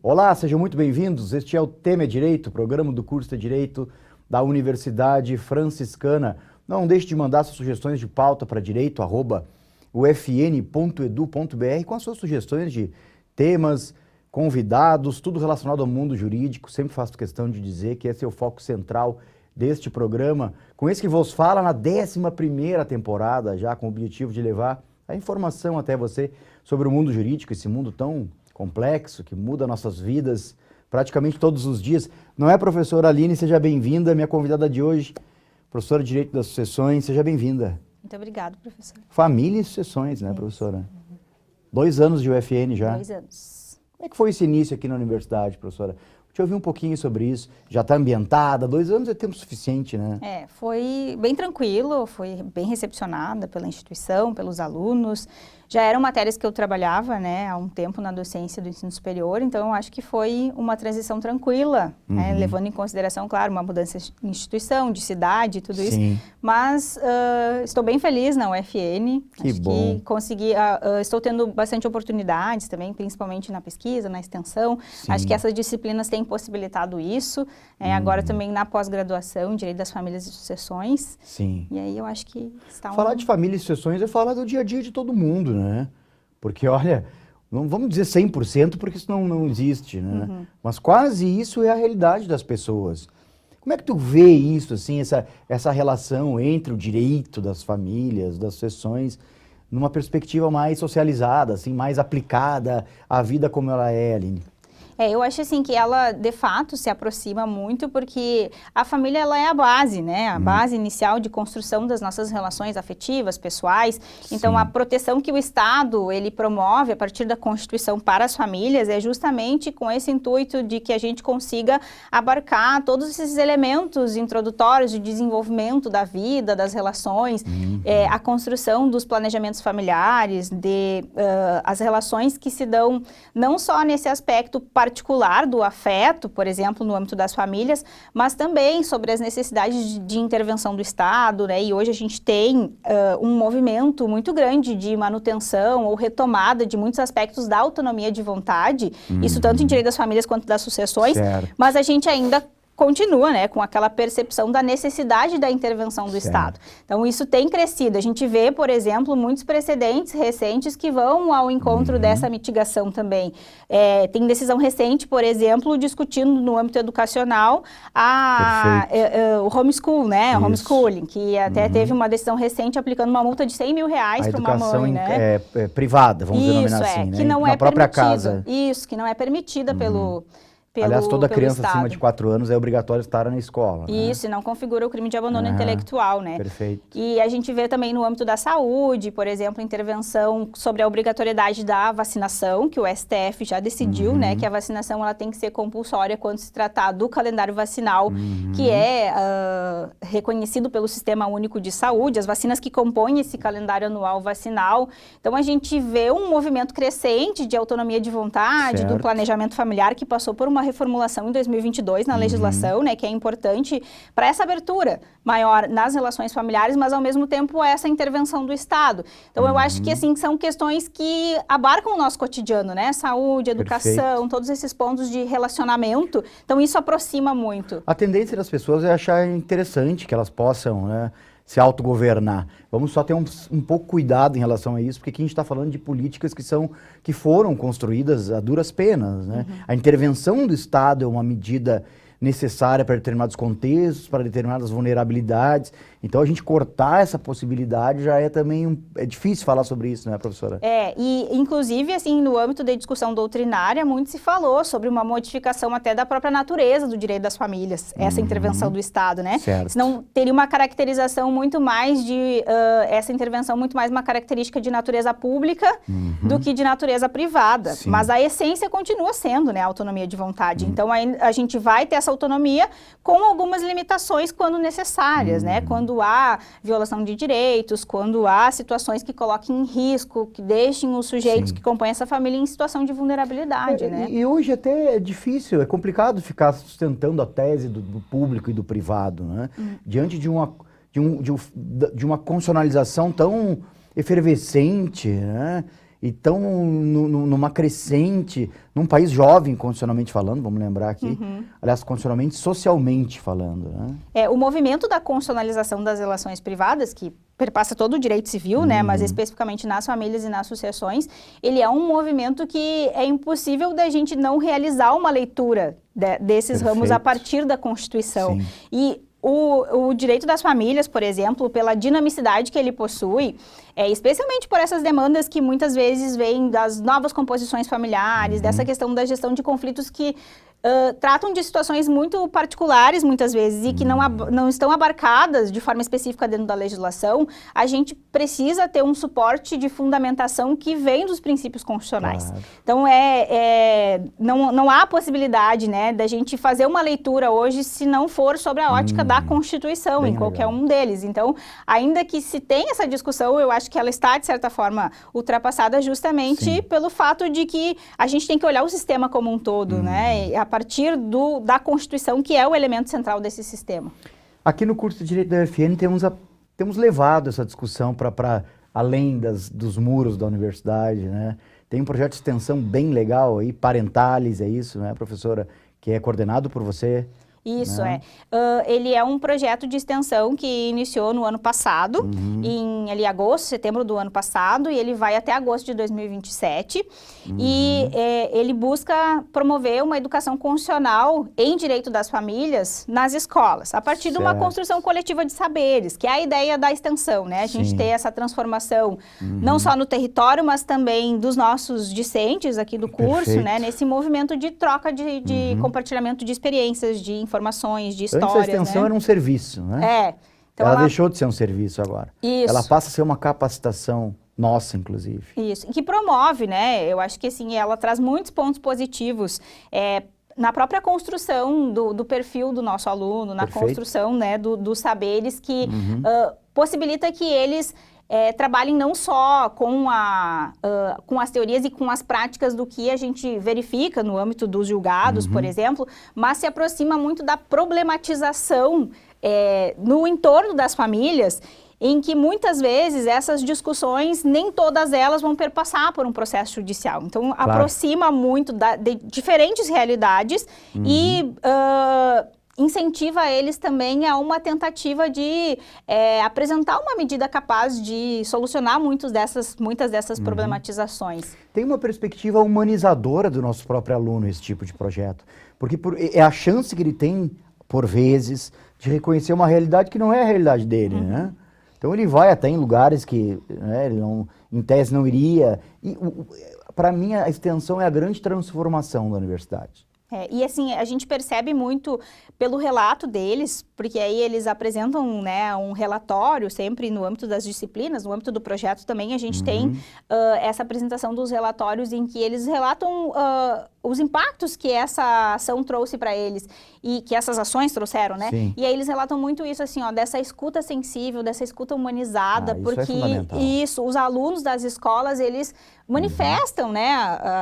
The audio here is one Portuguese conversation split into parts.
Olá, sejam muito bem-vindos. Este é o Tema é Direito, programa do curso de Direito da Universidade Franciscana. Não deixe de mandar suas sugestões de pauta para direito@ufn.edu.br com as suas sugestões de temas, convidados, tudo relacionado ao mundo jurídico. Sempre faço questão de dizer que esse é o foco central deste programa, com esse que vos fala na 11ª temporada, já com o objetivo de levar a informação até você sobre o mundo jurídico, esse mundo tão complexo, que muda nossas vidas praticamente todos os dias. Não é, professora Aline? Seja bem-vinda, minha convidada de hoje, professora de Direito das Sucessões, seja bem-vinda. Muito obrigada, professor. Família e sucessões, né, professora? 2 anos de UFN já. 2 anos. Como é que foi esse início aqui na universidade, professora? Deixa eu ouvir um pouquinho sobre isso. Já está ambientada? 2 anos é tempo suficiente, né? Foi bem tranquilo, foi bem recepcionada pela instituição, pelos alunos. Já eram matérias que eu trabalhava, né, há um tempo na docência do ensino superior, então eu acho que foi uma transição tranquila, né, levando em consideração, claro, uma mudança de instituição, de cidade, tudo isso. Mas estou bem feliz na UFN. Que bom. Que consegui, estou tendo bastante oportunidades também, principalmente na pesquisa, na extensão. Sim. Acho que essas disciplinas têm possibilitado isso. Agora também na pós-graduação, Direito das Famílias e Sucessões. Sim. E aí eu acho que está Falar de família e sucessões é falar do dia a dia de todo mundo, né? Porque, olha, não vamos dizer 100%, porque isso não existe, né? Mas quase isso é a realidade das pessoas. Como é que tu vê isso, assim, essa relação entre o direito das famílias, das sucessões, numa perspectiva mais socializada, assim, mais aplicada à vida como ela é, Aline? Eu acho assim que ela, de fato, se aproxima muito porque a família, ela é a base, né? A base inicial de construção das nossas relações afetivas, pessoais. Então, a proteção que o Estado, ele promove a partir da Constituição para as famílias é justamente com esse intuito de que a gente consiga abarcar todos esses elementos introdutórios de desenvolvimento da vida, das relações, a construção dos planejamentos familiares, as relações que se dão não só nesse aspecto particular do afeto, por exemplo, no âmbito das famílias, mas também sobre as necessidades de intervenção do Estado, né? E hoje a gente tem um movimento muito grande de manutenção ou retomada de muitos aspectos da autonomia de vontade, isso tanto em direito das famílias quanto das sucessões, mas a gente ainda continua, né, com aquela percepção da necessidade da intervenção do Estado. Então, isso tem crescido. A gente vê, por exemplo, muitos precedentes recentes que vão ao encontro dessa mitigação também. Tem decisão recente, por exemplo, discutindo no âmbito educacional o homeschool, né, o homeschooling, que até teve uma decisão recente aplicando uma multa de R$100 mil para uma mãe, né? Privada, vamos denominar assim, que né? não Na é própria permitida. casa. Isso, que não é permitida pelo Aliás, toda criança Estado. acima de 4 anos é obrigatório estar na escola. Isso, e não configura o crime de abandono intelectual, né? Perfeito. E a gente vê também no âmbito da saúde, por exemplo, intervenção sobre a obrigatoriedade da vacinação, que o STF já decidiu, né? Que a vacinação ela tem que ser compulsória quando se tratar do calendário vacinal, que é reconhecido pelo Sistema Único de Saúde, as vacinas que compõem esse calendário anual vacinal. Então, a gente vê um movimento crescente de autonomia de vontade, do planejamento familiar, que passou por uma reformulação em 2022 na legislação, né, que é importante para essa abertura maior nas relações familiares, mas ao mesmo tempo essa intervenção do Estado. Então eu acho que assim são questões que abarcam o nosso cotidiano, né, saúde, educação, todos esses pontos de relacionamento. Então isso aproxima muito. A tendência das pessoas é achar interessante que elas possam, né, se autogovernar. Vamos só ter um pouco cuidado em relação a isso, porque aqui a gente está falando de políticas que foram construídas a duras penas, né? A intervenção do Estado é uma medida necessária para determinados contextos, para determinadas vulnerabilidades. Então, a gente cortar essa possibilidade já é também é difícil falar sobre isso, né, professora? E inclusive, assim, no âmbito da discussão doutrinária, muito se falou sobre uma modificação até da própria natureza do direito das famílias, essa intervenção do Estado, né? Senão, teria uma caracterização muito mais de, essa intervenção muito mais uma característica de natureza pública do que de natureza privada. Mas a essência continua sendo, né, a autonomia de vontade. Então, a gente vai ter essa autonomia com algumas limitações quando necessárias, né? Quando há violação de direitos, quando há situações que coloquem em risco, que deixem os sujeitos que compõem essa família em situação de vulnerabilidade, né? E hoje até é difícil, é complicado ficar sustentando a tese do público e do privado, né? Diante de uma constitucionalização tão efervescente, né? e tão numa crescente, num país jovem, constitucionalmente falando, vamos lembrar aqui, aliás, constitucionalmente, socialmente falando, né? O movimento da constitucionalização das relações privadas, que perpassa todo o direito civil, né, mas especificamente nas famílias e nas sucessões, ele é um movimento que é impossível da gente não realizar uma leitura desses ramos a partir da Constituição. Sim. E o direito das famílias, por exemplo, pela dinamicidade que ele possui, especialmente por essas demandas que muitas vezes vêm das novas composições familiares, dessa questão da gestão de conflitos que tratam de situações muito particulares, muitas vezes, e que não estão abarcadas de forma específica dentro da legislação, a gente precisa ter um suporte de fundamentação que vem dos princípios constitucionais. Claro. Então, não há possibilidade, né, da gente fazer uma leitura hoje se não for sobre a ótica da Constituição, Bem em qualquer legal. um deles. Então, ainda que se tenha essa discussão, eu acho que ela está, de certa forma, ultrapassada justamente pelo fato de que a gente tem que olhar o sistema como um todo, né, a partir da Constituição, que é o elemento central desse sistema. Aqui no curso de Direito da UFN temos levado essa discussão para além dos muros da universidade, né? Tem um projeto de extensão bem legal aí, Parentalis, é isso, né, professora? Que é coordenado por você. Isso, né? Ele é um projeto de extensão que iniciou no ano passado, em agosto, setembro do ano passado, e ele vai até agosto de 2027. E ele busca promover uma educação constitucional em direito das famílias nas escolas, a partir de uma construção coletiva de saberes, que é a ideia da extensão, né? A gente ter essa transformação, não só no território, mas também dos nossos discentes aqui do curso, né? Nesse movimento de troca de compartilhamento de experiências, de informações, de histórias, Antes a extensão era um serviço, né? Então ela deixou de ser um serviço agora. Isso. Ela passa a ser uma capacitação nossa, inclusive. Isso, e que promove, né? Eu acho que assim, ela traz muitos pontos positivos na própria construção do perfil do nosso aluno, na construção, né, dos saberes que possibilita que eles trabalhem não só com as teorias e com as práticas do que a gente verifica no âmbito dos julgados, por exemplo, mas se aproxima muito da problematização no entorno das famílias, em que muitas vezes essas discussões, nem todas elas vão perpassar por um processo judicial. Então, aproxima muito de diferentes realidades e incentiva eles também a uma tentativa de apresentar uma medida capaz de solucionar muitas dessas problematizações. Tem uma perspectiva humanizadora do nosso próprio aluno esse tipo de projeto, porque é a chance que ele tem, por vezes, de reconhecer uma realidade que não é a realidade dele, né? Então ele vai até em lugares que, né, ele não, em tese não iria. E para mim a extensão é a grande transformação da universidade. E assim, a gente percebe muito pelo relato deles, porque aí eles apresentam, né, um relatório sempre no âmbito das disciplinas, no âmbito do projeto também a gente tem essa apresentação dos relatórios em que eles relatam os impactos que essa ação trouxe para eles e que essas ações trouxeram, né? Sim. E aí eles relatam muito isso, assim, ó, dessa escuta sensível, dessa escuta humanizada, Isso porque é fundamental. os alunos das escolas, eles manifestam, né,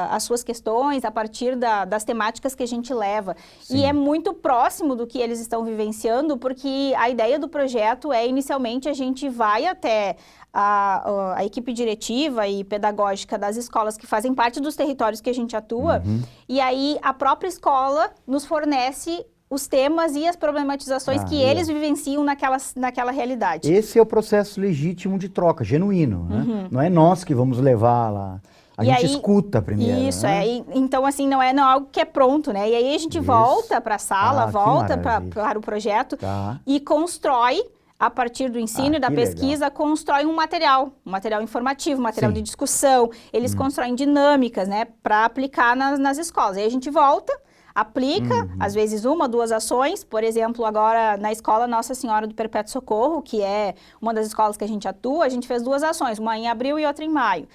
as suas questões a partir das temáticas que a gente leva. Sim. E é muito próximo do que eles estão vivenciando, porque a ideia do projeto inicialmente, a gente vai até a equipe diretiva e pedagógica das escolas que fazem parte dos territórios que a gente atua, e aí a própria escola nos fornece os temas e as problematizações que eles vivenciam naquela realidade. Esse é o processo legítimo de troca, genuíno, né? Não é nós que vamos levar lá. A gente escuta primeiro. Isso, né? Então, assim, não é algo que é pronto, né? E aí a gente volta para a sala, volta para o projeto e constrói, a partir do ensino e da pesquisa, constrói um material informativo, material de discussão. Eles constroem dinâmicas, né, para aplicar nas escolas. Aí a gente volta, aplica, às vezes 1, 2 ações, por exemplo, agora na escola Nossa Senhora do Perpétuo Socorro, que é uma das escolas que a gente atua, a gente fez 2 ações, uma em abril e outra em maio.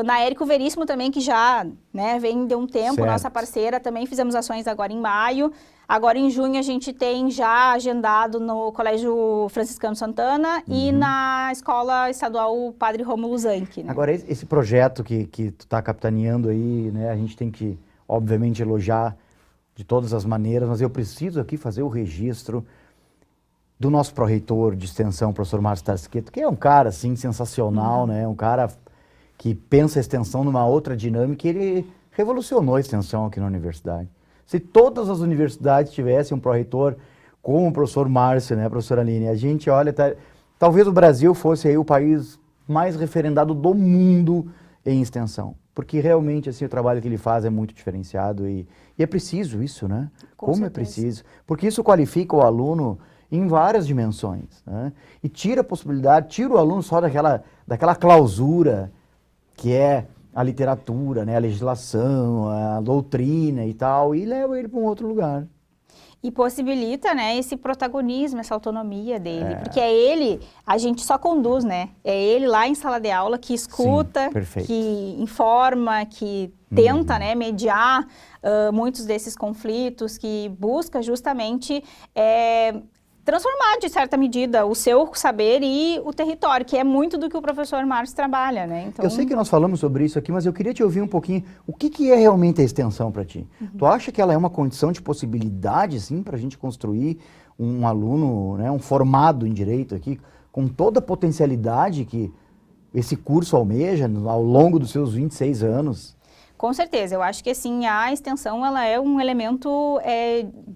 Na Érico Veríssimo também, que já, né, vem de um tempo, nossa parceira, também fizemos ações agora em maio. Agora em junho a gente tem já agendado no Colégio Franciscano Santana e na Escola Estadual Padre Rômulo Zanchi, né? Agora esse projeto que tu está capitaneando aí, né, a gente tem que, obviamente, elogiar de todas as maneiras, mas eu preciso aqui fazer o registro do nosso pró-reitor de extensão, professor Márcio Tasqueto, que é um cara, assim, sensacional, né? Um cara que pensa a extensão numa outra dinâmica, ele revolucionou a extensão aqui na universidade. Se todas as universidades tivessem um pró-reitor como o professor Márcio, né, professora Aline, a gente olha, talvez o Brasil fosse aí o país mais referendado do mundo em extensão, porque realmente assim, o trabalho que ele faz é muito diferenciado e é preciso isso, né? Como certeza. É preciso, porque isso qualifica o aluno em várias dimensões, né? E tira a possibilidade, tira o aluno só daquela clausura que é a literatura, né, a legislação, a doutrina e tal, e leva ele para um outro lugar. E possibilita, né, esse protagonismo, essa autonomia dele, porque é ele, a gente só conduz, né, é ele lá em sala de aula que escuta, sim, que informa, que tenta, né, mediar muitos desses conflitos, que busca justamente transformar, de certa medida, o seu saber e o território, que é muito do que o professor Márcio trabalha, né? Então... Eu sei que nós falamos sobre isso aqui, mas eu queria te ouvir um pouquinho, o que é realmente a extensão para ti? Tu acha que ela é uma condição de possibilidade, sim, para a gente construir um aluno, né, um formado em direito aqui, com toda a potencialidade que esse curso almeja ao longo dos seus 26 anos? Com certeza, eu acho que assim, a extensão ela é um elemento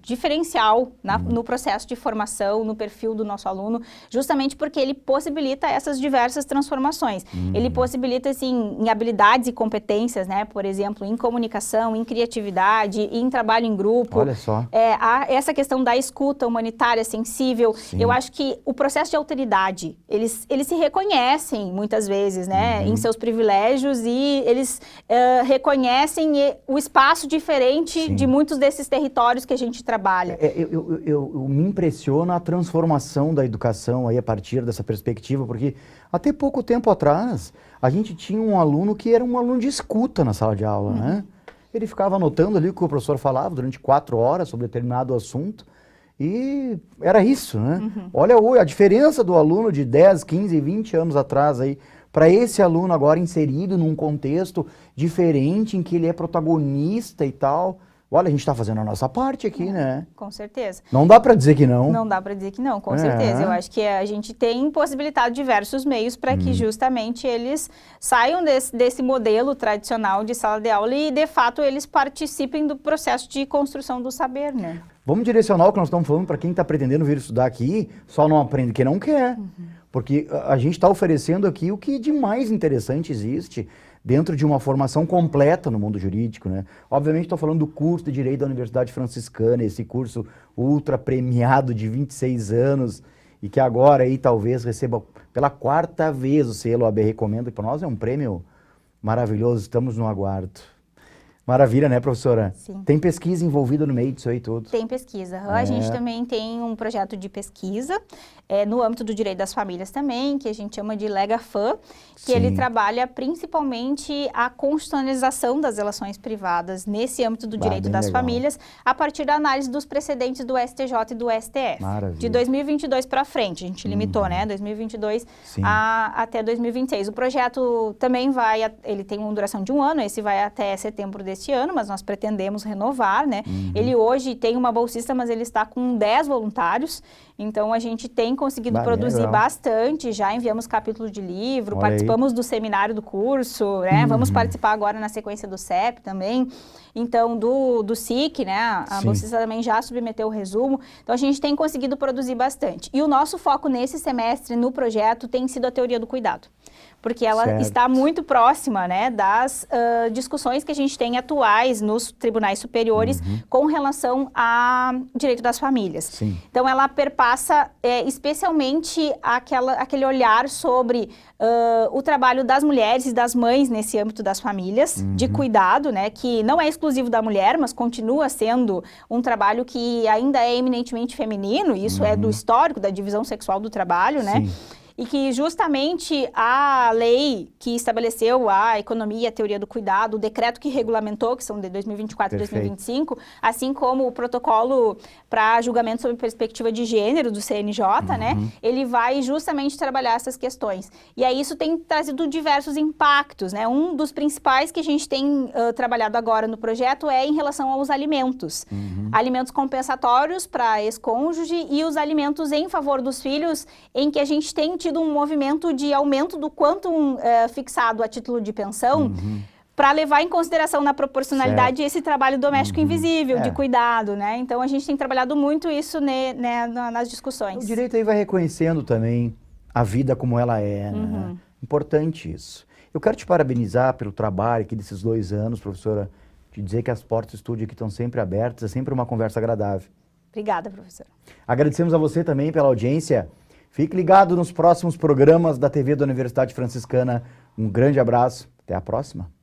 diferencial no processo de formação, no perfil do nosso aluno, justamente porque ele possibilita essas diversas transformações. Ele possibilita, assim, em habilidades e competências, né? Por exemplo, em comunicação, em criatividade, em trabalho em grupo. Olha só. Essa questão da escuta humanitária, sensível. Sim. Eu acho que o processo de alteridade, eles se reconhecem muitas vezes, né? Em seus privilégios e eles reconhecem o espaço diferente, sim, de muitos desses territórios que a gente trabalha. Eu me impressiona a transformação da educação aí a partir dessa perspectiva, porque até pouco tempo atrás a gente tinha um aluno que era um aluno de escuta na sala de aula, né? Ele ficava anotando ali o que o professor falava durante 4 horas sobre determinado assunto e era isso, né? Olha a diferença do aluno de 10, 15, 20 anos atrás aí, para esse aluno agora inserido num contexto diferente, em que ele é protagonista e tal. Olha, a gente está fazendo a nossa parte aqui, né? Com certeza. Não dá para dizer que não. Não dá para dizer que não, com certeza. Eu acho que a gente tem possibilitado diversos meios para que justamente eles saiam desse modelo tradicional de sala de aula e, de fato, eles participem do processo de construção do saber, né? Vamos direcionar o que nós estamos falando para quem está pretendendo vir estudar aqui, só não aprende quem não quer. Porque a gente está oferecendo aqui o que de mais interessante existe dentro de uma formação completa no mundo jurídico, né? Obviamente estou falando do curso de Direito da Universidade Franciscana, esse curso ultra premiado de 26 anos e que agora aí talvez receba pela 4ª vez o selo AB Recomenda, que para nós é um prêmio maravilhoso, estamos no aguardo. Maravilha, né, professora? Sim. Tem pesquisa envolvida no meio disso aí tudo? Tem pesquisa. A gente também tem um projeto de pesquisa no âmbito do direito das famílias também, que a gente chama de LegaFam, que ele trabalha principalmente a constitucionalização das relações privadas nesse âmbito do direito das famílias, a partir da análise dos precedentes do STJ e do STF. Maravilha. De 2022 para frente, a gente limitou, né? 2022 até 2026. O projeto também ele tem uma duração de 1 ano, esse vai até setembro desse ano, mas nós pretendemos renovar, né? Ele hoje tem uma bolsista, mas ele está com 10 voluntários, então a gente tem conseguido produzir bastante, já enviamos capítulo de livro, participamos do seminário do curso, né? Vamos participar agora na sequência do CEP também, então do SIC, né? A bolsista também já submeteu o resumo, então a gente tem conseguido produzir bastante. E o nosso foco nesse semestre, no projeto, tem sido a teoria do cuidado, porque ela está muito próxima, né, das discussões que a gente tem atuais nos tribunais superiores com relação ao direito das famílias. Sim. Então, ela perpassa especialmente aquele olhar sobre o trabalho das mulheres e das mães nesse âmbito das famílias, de cuidado, né, que não é exclusivo da mulher, mas continua sendo um trabalho que ainda é eminentemente feminino, e isso é do histórico da divisão sexual do trabalho, né? Sim. E que justamente a lei que estabeleceu a economia e a teoria do cuidado, o decreto que regulamentou, que são de 2024 e 2025, assim como o protocolo para julgamento sob perspectiva de gênero do CNJ, né? Ele vai justamente trabalhar essas questões. E aí isso tem trazido diversos impactos, né? Um dos principais que a gente tem trabalhado agora no projeto é em relação aos alimentos. alimentos compensatórios para ex-cônjuge e os alimentos em favor dos filhos, em que a gente tem tido um movimento de aumento do quantum fixado a título de pensão, para levar em consideração na proporcionalidade esse trabalho doméstico invisível, de cuidado, né? Então, a gente tem trabalhado muito isso nas discussões. O direito aí vai reconhecendo também a vida como ela é, né? Importante isso. Eu quero te parabenizar pelo trabalho aqui desses 2 anos, professora, te dizer que as portas do estúdio aqui estão sempre abertas, é sempre uma conversa agradável. Obrigada, professora. Agradecemos a você também pela audiência. Fique ligado nos próximos programas da TV da Universidade Franciscana. Um grande abraço, até a próxima.